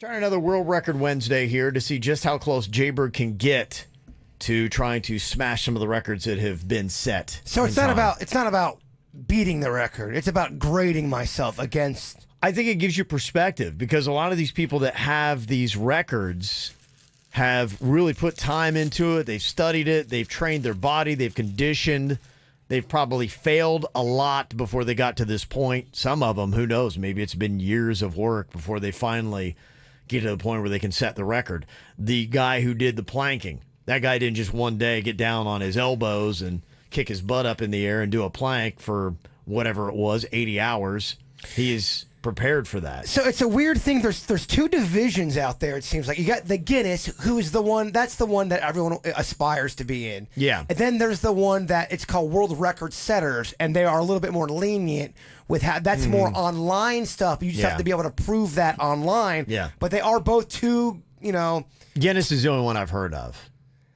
Trying another world record Wednesday here to see just how close Jbird can get to trying to smash some of the records that have been set. So it's not about beating the record. It's about grading myself against. I think it gives you perspective because a lot of these people that have these records have really put time into it. They've studied it. They've trained their body. They've conditioned. They've probably failed a lot before they got to this point. Some of them, who knows, maybe it's been years of work before they finally get to the point where they can set the record. The guy who did the planking, that guy didn't just one day get down on his elbows and kick his butt up in the air and do a plank for whatever it was, 80 hours. He is prepared for that. So it's a weird thing. There's two divisions out there, it seems like. You got the Guinness, who is the one, that's the one that everyone aspires to be in. Yeah. And then there's the one that it's called World Record Setters, and they are a little bit more lenient with how that's more online stuff. You just have to be able to prove that online. Yeah. But they are both two, Guinness is the only one I've heard of.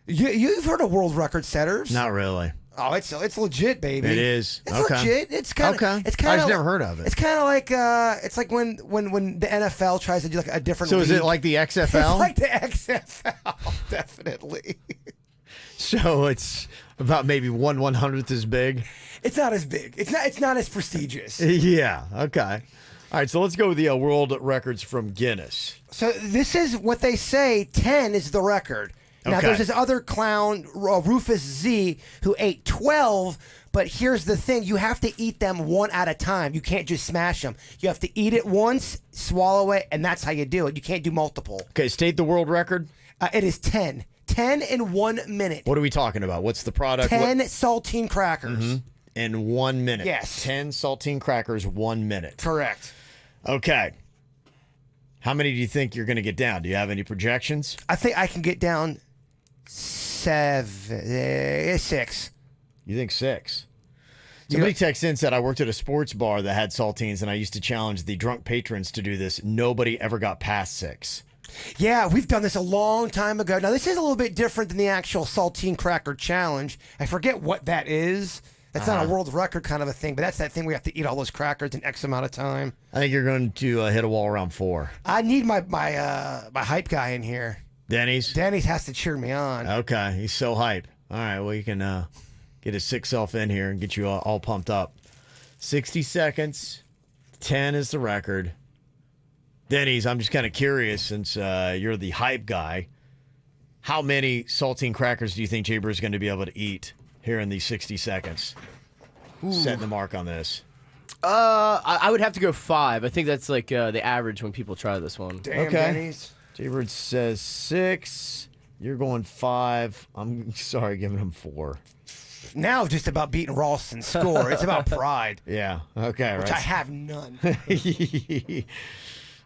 You've heard of World Record Setters? Not really. Oh, it's legit, baby. It is. It's legit. It's kind of. Okay. It's kind of. I've never heard of it. It's kind of like it's like when the NFL tries to do like a different. So league. is it like the XFL? It's like the XFL, definitely. So it's about maybe 1/100th as big. It's not as big. It's not as prestigious. Yeah. Okay. All right. So let's go with the world records from Guinness. So this is what they say. 10 is the record. Now, Okay. there's this other clown, Rufus Z, who ate 12, but here's the thing. You have to eat them one at a time. You can't just smash them. You have to eat it once, swallow it, and that's how you do it. You can't do multiple. Okay. State the world record. It is 10. 10 in 1 minute. What are we talking about? What's the product? 10 saltine crackers. In 1 minute. Yes. 10 saltine crackers, 1 minute. Correct. Okay. How many do you think you're going to get down? Do you have any projections? I think I can get down 6. You think 6? Somebody texted in and said, I worked at a sports bar that had saltines, and I used to challenge the drunk patrons to do this. Nobody ever got past 6. Yeah, we've done this a long time ago. Now, this is a little bit different than the actual saltine cracker challenge. I forget what that is. That's not a world record kind of a thing, but that's that thing we have to eat all those crackers in X amount of time. I think you're going to hit a wall around 4. I need my hype guy in here. Dennys? Dennys has to cheer me on. Okay, he's so hype. All right, well, you can get his sick self in here and get you all pumped up. 60 seconds. 10 is the record. Dennys, I'm just kind of curious, since you're the hype guy, how many saltine crackers do you think Jbird is going to be able to eat here in these 60 seconds? Setting the mark on this. I would have to go 5. I think that's like the average when people try this one. Damn, Okay. Dennys. Jbird says 6. You're going 5. I'm sorry, giving him 4. Now it's just about beating Ralston's score. It's about pride, Yeah. Okay. which right. I have none.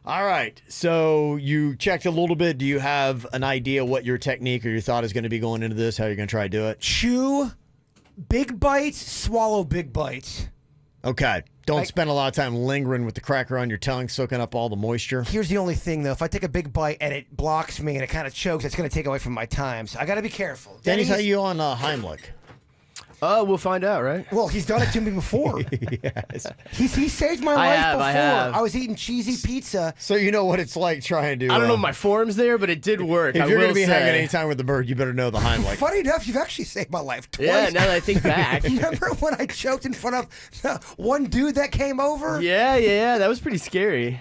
All right. So you checked a little bit. Do you have an idea what your technique or your thought is going to be going into this? How you're going to try to do it? Chew big bites, swallow big bites. Okay. Don't Like- spend a lot of time lingering with the cracker on your tongue, soaking up all the moisture. Here's the only thing, though. If I take a big bite and it blocks me and it kind of chokes, it's going to take away from my time. So I got to be careful. Dennys, how Dennys- you on Heimlich? We'll find out, right? Well, he's done it to me before. Yes. He saved my life before. I have. I was eating cheesy pizza. So you know what it's like trying to. I don't know if my form's there, but it did work. If I you're will going to be say. hanging any time with the bird, you better know the Heimlich. Funny enough, you've actually saved my life twice. Yeah, now that I think back. Remember when I choked in front of one dude that came over? Yeah, that was pretty scary.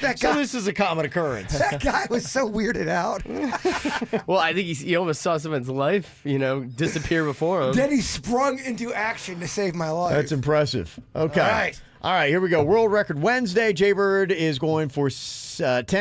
That So guy, this is a common occurrence. that guy was so weirded out. Well, I think he almost saw someone's life, disappear before him. Then he sprung into action to save my life. That's impressive. Okay. All right. All right, here we go. World record Wednesday. Jbird is going for 10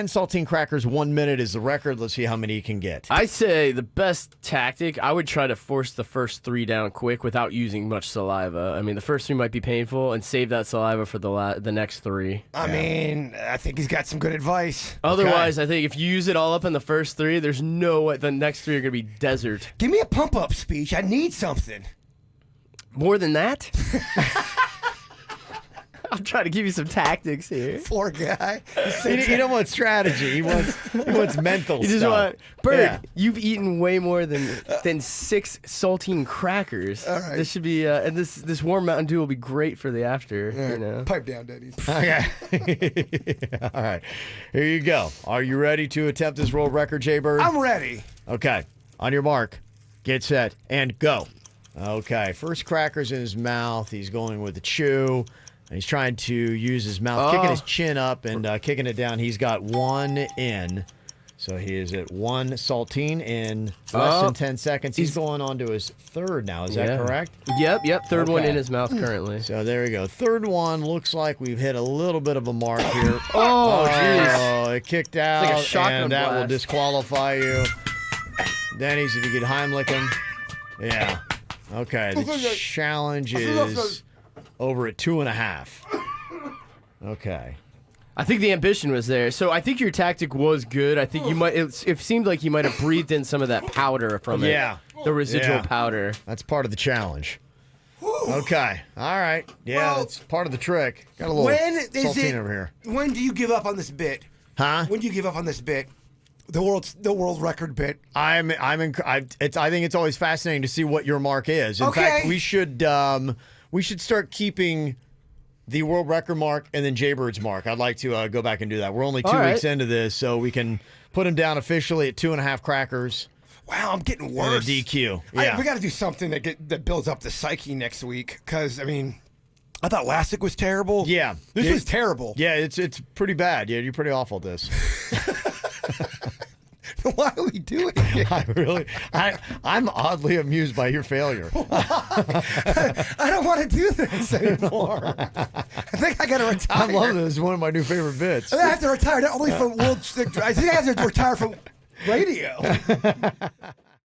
saltine crackers. 1 minute is the record. Let's see how many he can get. I say the best tactic, I would try to force the first 3 down quick without using much saliva. I mean, the first 3 might be painful, and save that saliva for the next 3. I mean, I think he's got some good advice. Otherwise, I think if you use it all up in the first 3, there's no way the next 3 are going to be desert. Give me a pump-up speech. I need something. More than that? I'm trying to give you some tactics here. Poor guy. He don't want strategy. He wants mental You just stuff. want Bird. Yeah. You've eaten way more than 6 saltine crackers. All right. This should be and this warm Mountain Dew will be great for the after. You know. Pipe down, Dennys. Okay. All right. Here you go. Are you ready to attempt this world record, Jbird? I'm ready. Okay. On your mark, get set, and go. Okay. First cracker's in his mouth. He's going with the chew. And he's trying to use his mouth, kicking his chin up and kicking it down. He's got one in. So he is at 1 saltine in less than 10 seconds. He's going on to his third now. Is that correct? Yep. Third one Okay. in his mouth currently. So there we go. Third one looks like we've hit a little bit of a mark here. Oh, jeez. Oh, it kicked out, like a shotgun and that will blast. disqualify you. Dennys, if you could Heimlich him. Yeah. Okay, the challenge is over at 2.5. Okay. I think the ambition was there. So I think your tactic was good. I think you might. It seemed like you might have breathed in some of that powder from it. Yeah. The residual Yeah. powder. That's part of the challenge. Okay. All right. Yeah, Well, that's part of the trick. Got a little When is saltine it? over here. When do you give up on this bit? Huh? When do you give up on this bit? The world record bit. I think it's always fascinating to see what your mark is. In Okay. fact, we should start keeping the world record mark and then Jbird's mark. I'd like to go back and do that. We're only 2 All right. weeks into this, so we can put him down officially at 2.5 crackers Wow, I'm getting and worse. a DQ. Yeah. We got to do something that builds up the psyche next week. Because I mean, I thought last week was terrible. Yeah. This was terrible. Yeah, it's pretty bad. Yeah, you're pretty awful at this. Why are we doing it? I'm oddly amused by your failure. I don't want to do this anymore. I think I got to retire. I love this. It's one of my new favorite bits. I have to retire not only from world. I think I have to retire from radio.